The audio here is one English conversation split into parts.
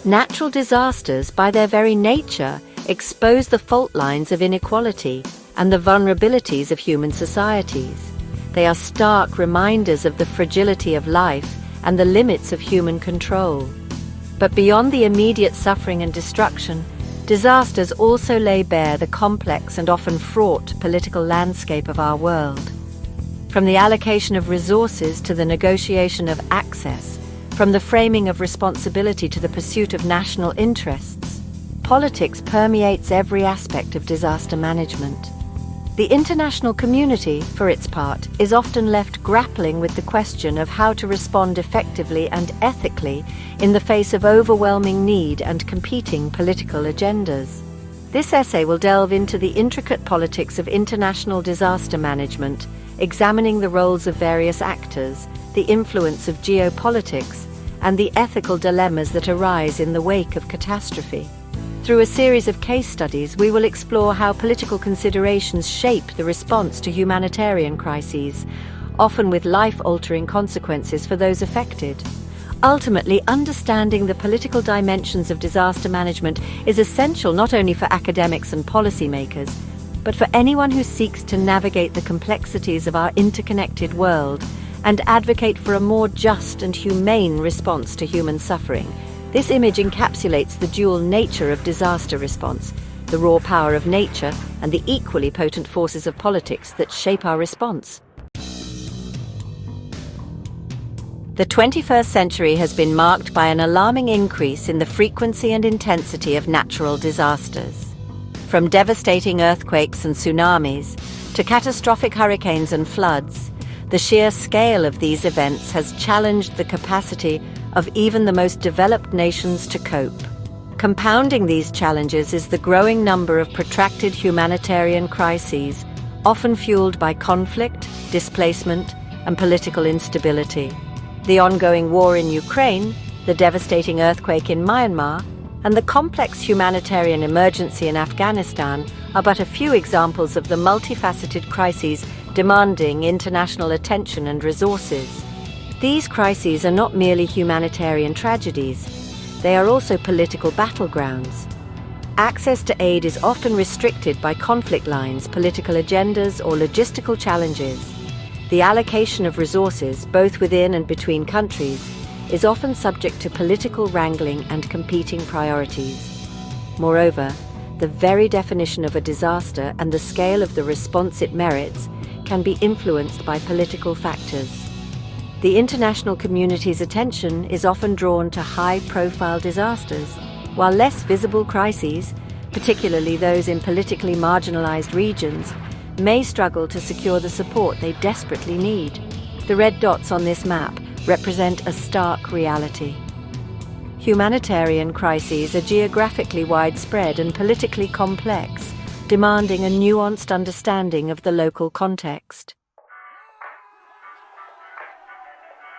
Natural disasters, by their very nature, expose the fault lines of inequality and the vulnerabilities of human societies. They are stark reminders of the fragility of life and the limits of human control. But beyond the immediate suffering and destruction, disasters also lay bare the complex and often fraught political landscape of our world. From the allocation of resources to the negotiation of access, from the framing of responsibility to the pursuit of national interests, politics permeates every aspect of disaster management. The international community, for its part, is often left grappling with the question of how to respond effectively and ethically in the face of overwhelming need and competing political agendas. This essay will delve into the intricate politics of international disaster management, examining the roles of various actors, the influence of geopolitics, and the ethical dilemmas that arise in the wake of catastrophe. Through a series of case studies, we will explore how political considerations shape the response to humanitarian crises, often with life-altering consequences for those affected. Ultimately, understanding the political dimensions of disaster management is essential not only for academics and policymakers, but for anyone who seeks to navigate the complexities of our interconnected world and advocate for a more just and humane response to human suffering. This image encapsulates the dual nature of disaster response, the raw power of nature and the equally potent forces of politics that shape our response. The 21st century has been marked by an alarming increase in the frequency and intensity of natural disasters. From devastating earthquakes and tsunamis to catastrophic hurricanes and floods, the sheer scale of these events has challenged the capacity of even the most developed nations to cope. Compounding these challenges is the growing number of protracted humanitarian crises, often fueled by conflict, displacement, and political instability. The ongoing war in Ukraine, the devastating earthquake in Myanmar, and the complex humanitarian emergency in Afghanistan are but a few examples of the multifaceted crises demanding international attention and resources. These crises are not merely humanitarian tragedies, they are also political battlegrounds. Access to aid is often restricted by conflict lines, political agendas, or logistical challenges. The allocation of resources, both within and between countries, is often subject to political wrangling and competing priorities. Moreover, the very definition of a disaster and the scale of the response it merits can be influenced by political factors. The international community's attention is often drawn to high-profile disasters, while less visible crises, particularly those in politically marginalized regions, may struggle to secure the support they desperately need. The red dots on this map represent a stark reality. Humanitarian crises are geographically widespread and politically complex, demanding a nuanced understanding of the local context.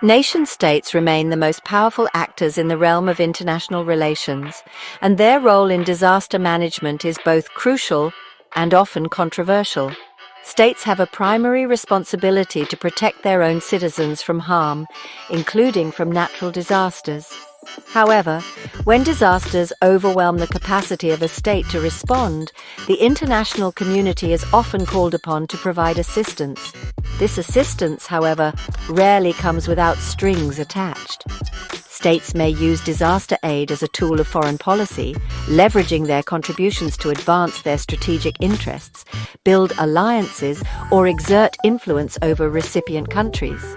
Nation-states remain the most powerful actors in the realm of international relations, and their role in disaster management is both crucial and often controversial. States have a primary responsibility to protect their own citizens from harm, including from natural disasters. However, when disasters overwhelm the capacity of a state to respond, the international community is often called upon to provide assistance. This assistance, however, rarely comes without strings attached. States may use disaster aid as a tool of foreign policy, leveraging their contributions to advance their strategic interests, build alliances, or exert influence over recipient countries.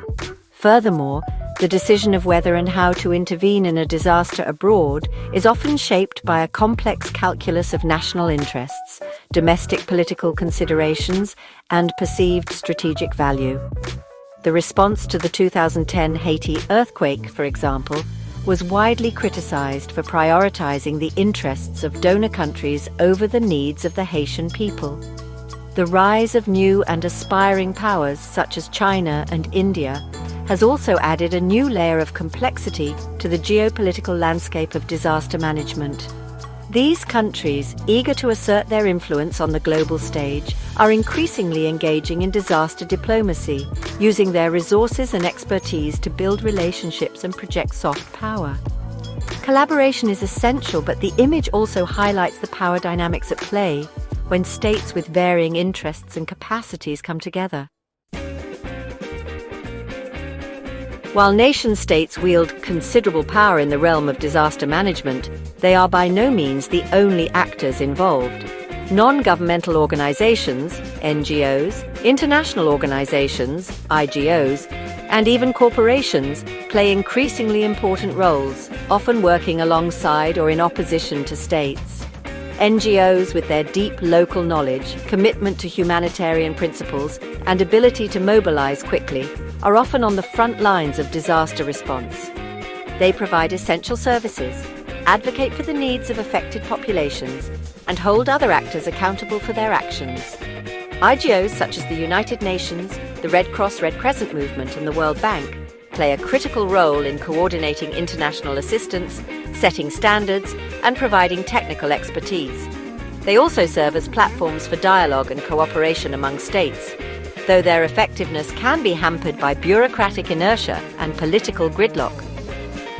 Furthermore, the decision of whether and how to intervene in a disaster abroad is often shaped by a complex calculus of national interests, domestic political considerations, and perceived strategic value. The response to the 2010 Haiti earthquake, for example, was widely criticized for prioritizing the interests of donor countries over the needs of the Haitian people. The rise of new and aspiring powers such as China and India has also added a new layer of complexity to the geopolitical landscape of disaster management. These countries, eager to assert their influence on the global stage, are increasingly engaging in disaster diplomacy, using their resources and expertise to build relationships and project soft power. Collaboration is essential, but the image also highlights the power dynamics at play when states with varying interests and capacities come together. While nation-states wield considerable power in the realm of disaster management, they are by no means the only actors involved. Non-governmental organizations, NGOs, international organizations, IGOs, and even corporations play increasingly important roles, often working alongside or in opposition to states. NGOs, with their deep local knowledge, commitment to humanitarian principles, and ability to mobilize quickly, are often on the front lines of disaster response. They provide essential services, advocate for the needs of affected populations, and hold other actors accountable for their actions. IGOs such as the United Nations, the Red Cross Red Crescent Movement, and the World Bank play a critical role in coordinating international assistance, setting standards, and providing technical expertise. They also serve as platforms for dialogue and cooperation among states, though their effectiveness can be hampered by bureaucratic inertia and political gridlock.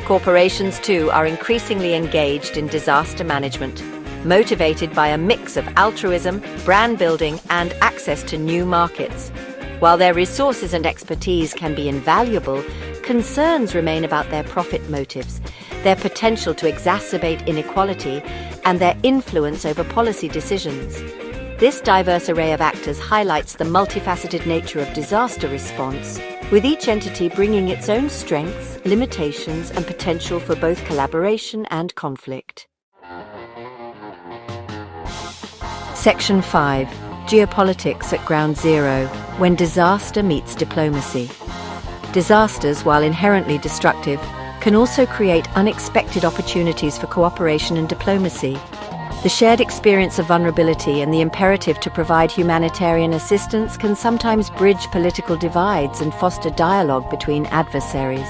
Corporations, too, are increasingly engaged in disaster management, motivated by a mix of altruism, brand building, and access to new markets. While their resources and expertise can be invaluable, concerns remain about their profit motives, their potential to exacerbate inequality, and their influence over policy decisions. This diverse array of actors highlights the multifaceted nature of disaster response, with each entity bringing its own strengths, limitations, and potential for both collaboration and conflict. Section 5. Geopolitics at Ground Zero, when disaster meets diplomacy. Disasters, while inherently destructive, can also create unexpected opportunities for cooperation and diplomacy. The shared experience of vulnerability and the imperative to provide humanitarian assistance can sometimes bridge political divides and foster dialogue between adversaries.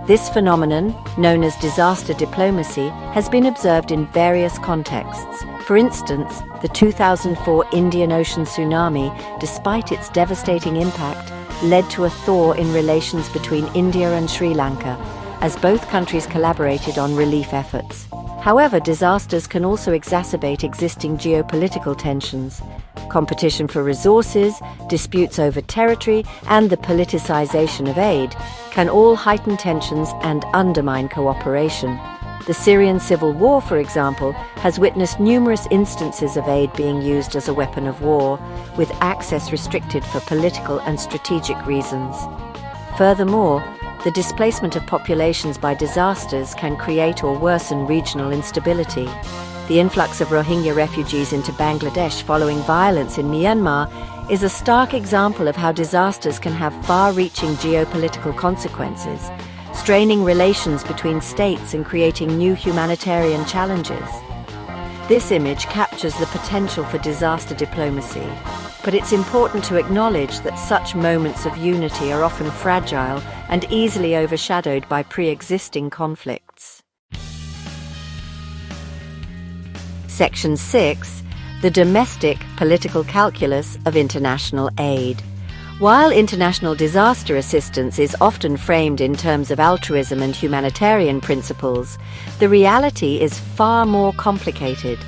This phenomenon, known as disaster diplomacy, has been observed in various contexts. For instance, the 2004 Indian Ocean tsunami, despite its devastating impact, led to a thaw in relations between India and Sri Lanka, as both countries collaborated on relief efforts. However, disasters can also exacerbate existing geopolitical tensions. Competition for resources, disputes over territory, and the politicization of aid can all heighten tensions and undermine cooperation. The Syrian civil war, for example, has witnessed numerous instances of aid being used as a weapon of war, with access restricted for political and strategic reasons. Furthermore, the displacement of populations by disasters can create or worsen regional instability. The influx of Rohingya refugees into Bangladesh following violence in Myanmar is a stark example of how disasters can have far-reaching geopolitical consequences, straining relations between states and creating new humanitarian challenges. This image captures the potential for disaster diplomacy, but it's important to acknowledge that such moments of unity are often fragile and easily overshadowed by pre-existing conflicts. Section 6. The domestic political calculus of international aid. While international disaster assistance is often framed in terms of altruism and humanitarian principles, the reality is far more complicated.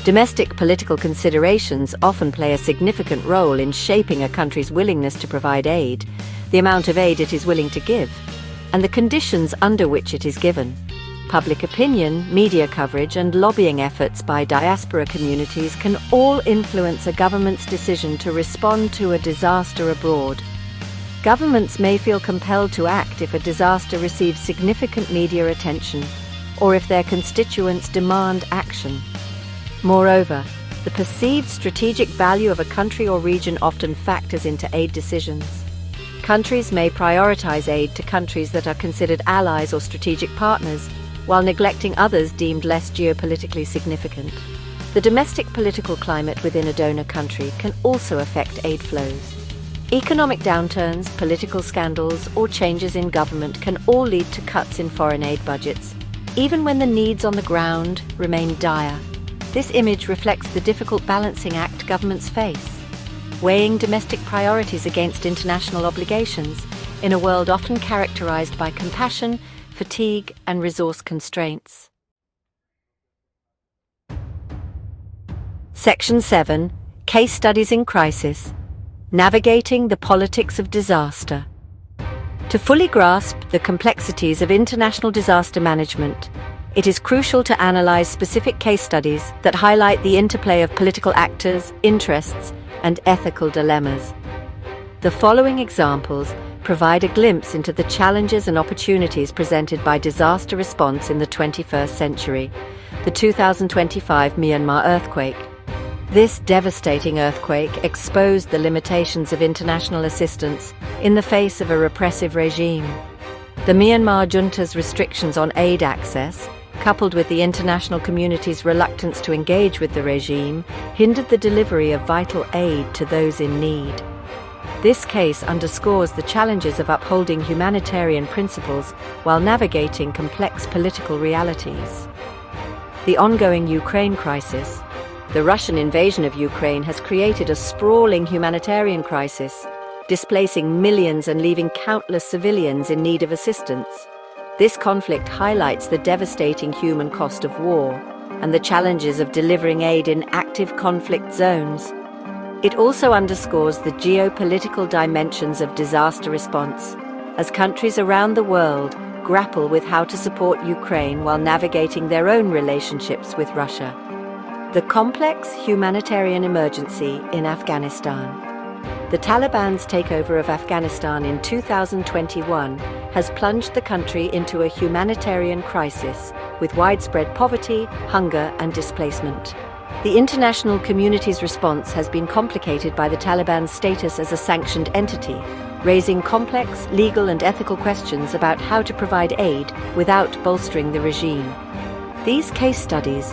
Domestic political considerations often play a significant role in shaping a country's willingness to provide aid, the amount of aid it is willing to give, and the conditions under which it is given. Public opinion, media coverage, and lobbying efforts by diaspora communities can all influence a government's decision to respond to a disaster abroad. Governments may feel compelled to act if a disaster receives significant media attention, or if their constituents demand action. Moreover, the perceived strategic value of a country or region often factors into aid decisions. Countries may prioritize aid to countries that are considered allies or strategic partners, while neglecting others deemed less geopolitically significant. The domestic political climate within a donor country can also affect aid flows. Economic downturns, political scandals, or changes in government can all lead to cuts in foreign aid budgets, even when the needs on the ground remain dire. This image reflects the difficult balancing act governments face, weighing domestic priorities against international obligations in a world often characterized by compassion, fatigue, and resource constraints. Section 7. Case Studies in Crisis. Navigating the Politics of Disaster. To fully grasp the complexities of international disaster management, it is crucial to analyze specific case studies that highlight the interplay of political actors, interests, and ethical dilemmas. The following examples provide a glimpse into the challenges and opportunities presented by disaster response in the 21st century. The 2025 Myanmar earthquake. This devastating earthquake exposed the limitations of international assistance in the face of a repressive regime. The Myanmar junta's restrictions on aid access, coupled with the international community's reluctance to engage with the regime, hindered the delivery of vital aid to those in need. This case underscores the challenges of upholding humanitarian principles while navigating complex political realities. The ongoing Ukraine crisis. The Russian invasion of Ukraine has created a sprawling humanitarian crisis, displacing millions and leaving countless civilians in need of assistance. This conflict highlights the devastating human cost of war and the challenges of delivering aid in active conflict zones. It also underscores the geopolitical dimensions of disaster response, as countries around the world grapple with how to support Ukraine while navigating their own relationships with Russia. The complex humanitarian emergency in Afghanistan. The Taliban's takeover of Afghanistan in 2021 has plunged the country into a humanitarian crisis with widespread poverty, hunger, and displacement. The international community's response has been complicated by the Taliban's status as a sanctioned entity, raising complex legal and ethical questions about how to provide aid without bolstering the regime. These case studies,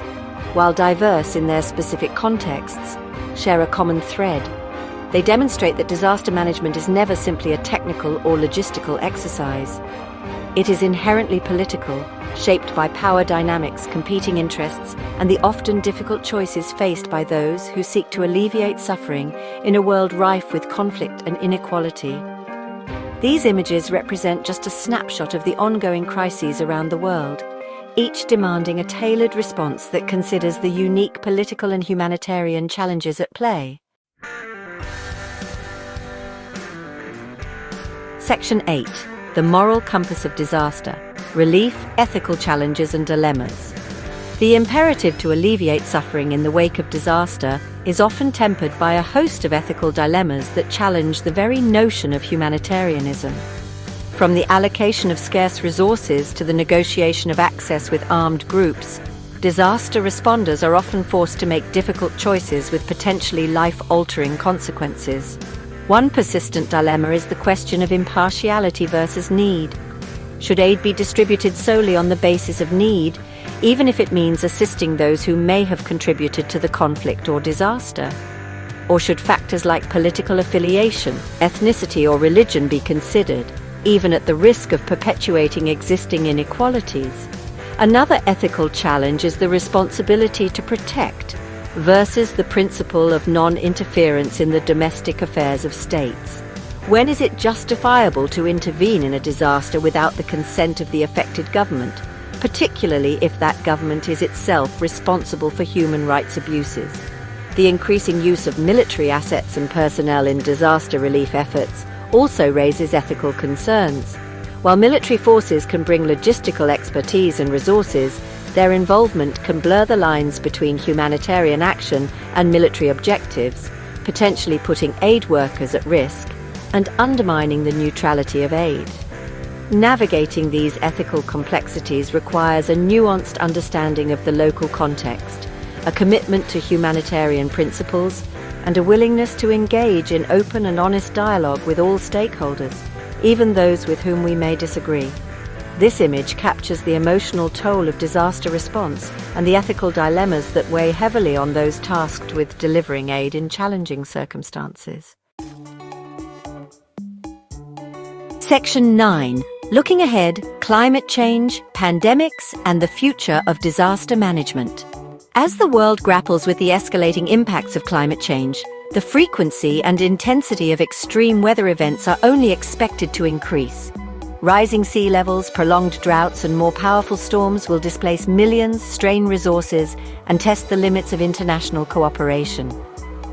while diverse in their specific contexts, share a common thread. They demonstrate that disaster management is never simply a technical or logistical exercise. It is inherently political, shaped by power dynamics, competing interests, and the often difficult choices faced by those who seek to alleviate suffering in a world rife with conflict and inequality. These images represent just a snapshot of the ongoing crises around the world, each demanding a tailored response that considers the unique political and humanitarian challenges at play. Section 8. The Moral Compass of Disaster. Relief, Ethical Challenges and Dilemmas. The imperative to alleviate suffering in the wake of disaster is often tempered by a host of ethical dilemmas that challenge the very notion of humanitarianism. From the allocation of scarce resources to the negotiation of access with armed groups, disaster responders are often forced to make difficult choices with potentially life-altering consequences. One persistent dilemma is the question of impartiality versus need. Should aid be distributed solely on the basis of need, even if it means assisting those who may have contributed to the conflict or disaster? Or should factors like political affiliation, ethnicity, or religion be considered, even at the risk of perpetuating existing inequalities? Another ethical challenge is the responsibility to protect versus the principle of non-interference in the domestic affairs of states. When is it justifiable to intervene in a disaster without the consent of the affected government, particularly if that government is itself responsible for human rights abuses? The increasing use of military assets and personnel in disaster relief efforts also raises ethical concerns. While military forces can bring logistical expertise and resources, their involvement can blur the lines between humanitarian action and military objectives, potentially putting aid workers at risk and undermining the neutrality of aid. Navigating these ethical complexities requires a nuanced understanding of the local context, a commitment to humanitarian principles, and a willingness to engage in open and honest dialogue with all stakeholders, even those with whom we may disagree. This image captures the emotional toll of disaster response and the ethical dilemmas that weigh heavily on those tasked with delivering aid in challenging circumstances. Section 9. Looking ahead, climate change, pandemics, and the future of disaster management. As the world grapples with the escalating impacts of climate change, the frequency and intensity of extreme weather events are only expected to increase. Rising sea levels, prolonged droughts, and more powerful storms will displace millions, strain resources, and test the limits of international cooperation.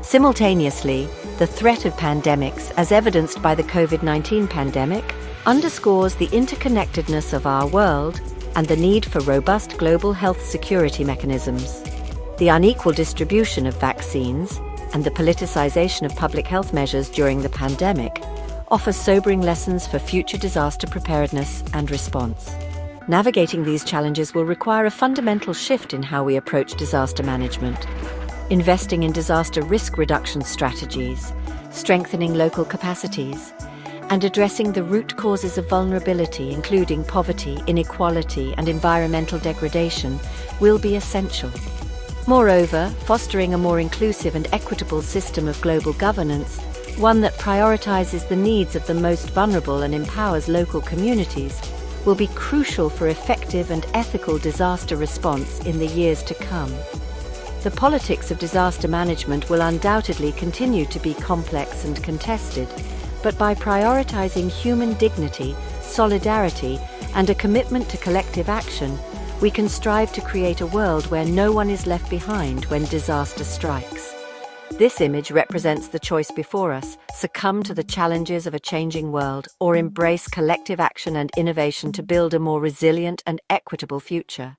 Simultaneously, the threat of pandemics, as evidenced by the COVID-19 pandemic, underscores the interconnectedness of our world and the need for robust global health security mechanisms. The unequal distribution of vaccines and the politicization of public health measures during the pandemic offer sobering lessons for future disaster preparedness and response. Navigating these challenges will require a fundamental shift in how we approach disaster management, investing in disaster risk reduction strategies, strengthening local capacities, and addressing the root causes of vulnerability, including poverty, inequality, and environmental degradation, will be essential. Moreover, fostering a more inclusive and equitable system of global governance, one that prioritizes the needs of the most vulnerable and empowers local communities, will be crucial for effective and ethical disaster response in the years to come. The politics of disaster management will undoubtedly continue to be complex and contested, but by prioritizing human dignity, solidarity, and a commitment to collective action, we can strive to create a world where no one is left behind when disaster strikes. This image represents the choice before us: succumb to the challenges of a changing world, or embrace collective action and innovation to build a more resilient and equitable future.